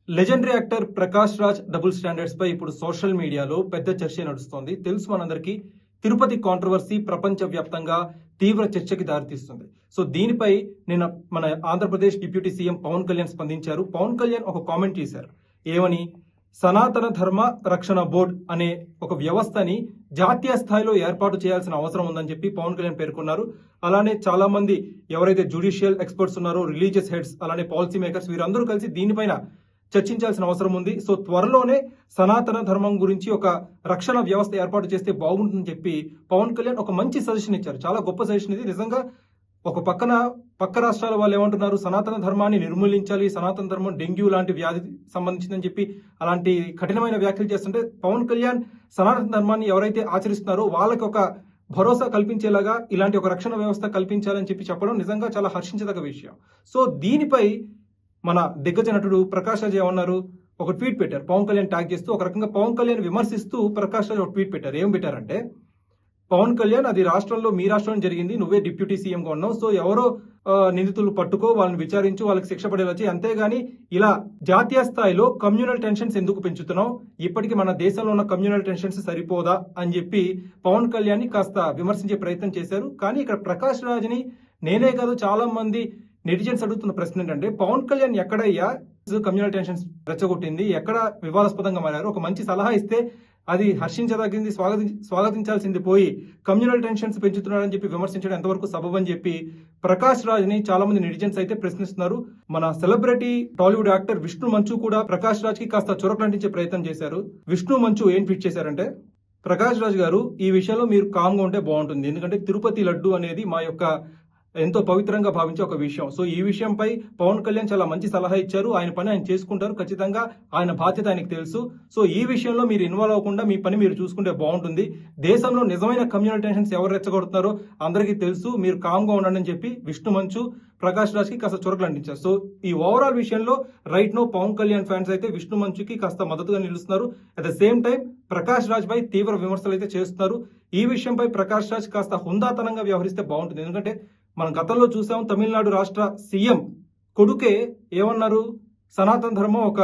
Legendary actor Prakash Raj double standards పై ఇప్పుడు social మీడియాలో పెద్ద చర్చ నడుస్తోంది. తెలుసు మనందరికీ తిరుపతి కాంట్రవర్సీ ప్రపంచవ్యాప్తంగా తీవ్ర చర్చకి దారితీస్తుంది. సో దీనిపై నిన్న మన ఆంధ్రప్రదేశ్ డిప్యూటీ సీఎం పవన్ కళ్యాణ్ స్పందించారు. పవన్ కళ్యాణ్ ఒక కామెంట్ చేశారు. ఏమని? సనాతన ధర్మ రక్షణ బోర్డ్ అనే ఒక వ్యవస్థని జాతీయ స్థాయిలో ఏర్పాటు చేయాల్సిన అవసరం ఉందని చెప్పి పవన్ కళ్యాణ్ పేర్కొన్నారు. అలానే చాలా మంది ఎవరైతే జ్యుడిషియల్ ఎక్స్పర్ట్స్ ఉన్నారో, రిలీజియస్ హెడ్స్, అలానే పాలసీ మేకర్స్ వీరందరూ కలిసి దీనిపైన చర్చించాల్సిన అవసరం ఉంది. సో త్వరలోనే సనాతన ధర్మం గురించి ఒక రక్షణ వ్యవస్థ ఏర్పాటు చేస్తే బాగుంటుందని చెప్పి పవన్ కళ్యాణ్ ఒక మంచి సజెషన్ ఇచ్చారు. చాలా గొప్ప సజెషన్ ఇది. నిజంగా ఒక పక్క రాష్ట్రాల వాళ్ళు ఏమంటున్నారు, సనాతన ధర్మాన్ని నిర్మూలించాలి, సనాతన ధర్మం డెంగ్యూ లాంటి వ్యాధి సంబంధించిందని చెప్పి అలాంటి కఠినమైన వ్యాఖ్యలు చేస్తుంటే పవన్ కళ్యాణ్ సనాతన ధర్మాన్ని ఎవరైతే ఆచరిస్తున్నారో వాళ్ళకి ఒక భరోసా కల్పించేలాగా ఇలాంటి ఒక రక్షణ వ్యవస్థ కల్పించాలని చెప్పడం నిజంగా చాలా హర్షించదగ్గ విషయం. సో దీనిపై మన దిగ్గజ నటుడు ప్రకాష్ రాజ్ ఏమన్నారు? ఒక ట్వీట్ పెట్టారు పవన్ కళ్యాణ్ ట్యాగ్ చేస్తూ. ఒక రకంగా పవన్ కళ్యాణ్ విమర్శిస్తూ ప్రకాష్ రాజ్ ఒక ట్వీట్ పెట్టారు. ఏం పెట్టారంటే, పవన్ కళ్యాణ్, అది రాష్ట్రంలో మీ రాష్ట్రంలో జరిగింది, నువ్వే డిప్యూటీ సీఎంగా ఉన్నావు, సో ఎవరో నిందితులు పట్టుకో, వాళ్ళని విచారించు, వాళ్ళకి శిక్ష పడేలా చేయి, అంతేగాని ఇలా జాతీయ స్థాయిలో కమ్యూనల్ టెన్షన్స్ ఎందుకు పెంచుతున్నావు, ఇప్పటికీ మన దేశంలో ఉన్న కమ్యూనల్ టెన్షన్స్ సరిపోదా అని చెప్పి పవన్ కళ్యాణ్ ని కాస్త విమర్శించే ప్రయత్నం చేశారు. కానీ ఇక్కడ ప్రకాష్ రాజ్ని నేనే కాదు చాలా మంది నెటిజన్స్ అడుగుతున్న ప్రశ్న ఏంటంటే, పవన్ కళ్యాణ్ ఎక్కడయ్యా కమ్యూనల్ టెన్షన్స్ రెచ్చగొట్టింది, ఎక్కడ వివాదాస్పదంగా మారారు? ఒక మంచి సలహా ఇస్తే అది హర్షించదగింది, స్వాగతించాల్సింది పోయి కమ్యూనల్ టెన్షన్స్ పెంచుతున్నారని చెప్పి విమర్శించడం ఎంతవరకు సబబని చెప్పి ప్రకాష్ రాజ్ ని చాలా మంది నెటిజన్స్ అయితే ప్రశ్నిస్తున్నారు. మన సెలబ్రిటీ టాలీవుడ్ యాక్టర్ విష్ణు మంచు కూడా ప్రకాష్ రాజ్ కి కాస్త చురకలంటించే ప్రయత్నం చేశారు. విష్ణు మంచు ఏం ట్వీట్ చేశారంటే, ప్రకాష్ రాజ్ గారు, ఈ విషయంలో మీరు కామ్గా ఉంటే బాగుంటుంది, ఎందుకంటే తిరుపతి లడ్డు అనేది మా యొక్క ఎంతో పవిత్రంగా భావించే ఒక విషయం. సో ఈ విషయంపై పవన్ కళ్యాణ్ చాలా మంచి సలహా ఇచ్చారు. ఆయన పని ఆయన చేసుకుంటారు, ఖచ్చితంగా ఆయన బాధ్యత ఆయనకు తెలుసు. సో ఈ విషయంలో మీరు ఇన్వాల్వ్ అవ్వకుండా మీ పని మీరు చూసుకుంటే బాగుంటుంది. దేశంలో నిజమైన కమ్యూనల్ టెన్షన్స్ ఎవరు రెచ్చగొడుతున్నారో అందరికీ తెలుసు, మీరు కామ్గా ఉండండి అని చెప్పి విష్ణు మంచు ప్రకాష్ రాజ్ కి కాస్త చురకలు అందించారు. సో ఈ ఓవరాల్ విషయంలో right now Pawan Kalyan fans అయితే విష్ణు మంచుకి కాస్త మద్దతుగా నిలుస్తున్నారు. At the same time Prakash Raj పై తీవ్ర విమర్శలు అయితే చేస్తున్నారు. ఈ విషయంపై ప్రకాష్ రాజ్ కాస్త హుందాతనంగా వ్యవహరిస్తే బాగుంటుంది. ఎందుకంటే మనం గతంలో చూసాం, తమిళనాడు రాష్ట్ర సీఎం కొడుకే ఏమన్నారు, సనాతన ధర్మం ఒక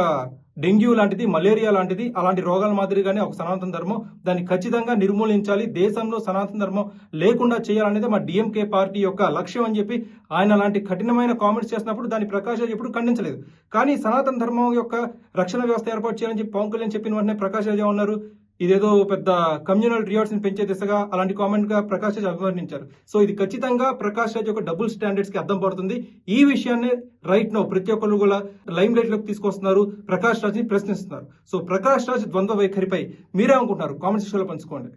డెంగ్యూ లాంటిది, మలేరియా లాంటిది, అలాంటి రోగాల మాదిరిగానే ఒక సనాతన ధర్మం, దాన్ని ఖచ్చితంగా నిర్మూలించాలి, దేశంలో సనాతన ధర్మం లేకుండా చేయాలనేది మా డిఎంకే పార్టీ యొక్క లక్ష్యం అని చెప్పి ఆయన అలాంటి కఠినమైన కామెంట్స్ చేసినప్పుడు దాన్ని ప్రకాష్ రాజ్ ఎప్పుడు ఖండించలేదు. కానీ సనాతన ధర్మం యొక్క రక్షణ వ్యవస్థ ఏర్పాటు చేయాలని చెప్పి పవన్ కళ్యాణ్ చెప్పిన వెంటనే ప్రకాష్ రాజ్ ఏమన్నారు, ఇదేదో పెద్ద కమ్యూనల్ రియార్డ్స్ ని పెంచే దిశగా అలాంటి కామెంట్ గా ప్రకాష్ రాజ్ అభివర్ణించారు. సో ఇది ఖచ్చితంగా ప్రకాష్ రాజ్ యొక్క డబుల్ స్టాండర్డ్స్ కి అద్దం పడుతుంది. ఈ విషయాన్ని రైట్ నో ప్రతి ఒక్కరు కూడా లైమ్ లైట్ లోకి తీసుకొస్తున్నారు, ప్రకాష్ రాజ్ ని ప్రశ్నిస్తున్నారు. సో ప్రకాష్ రాజ్ ద్వంద్వ వైఖరిపై మీరేమనుకుంటున్నారు? కామెంట్ సెక్షన్ లో పంచుకోండి.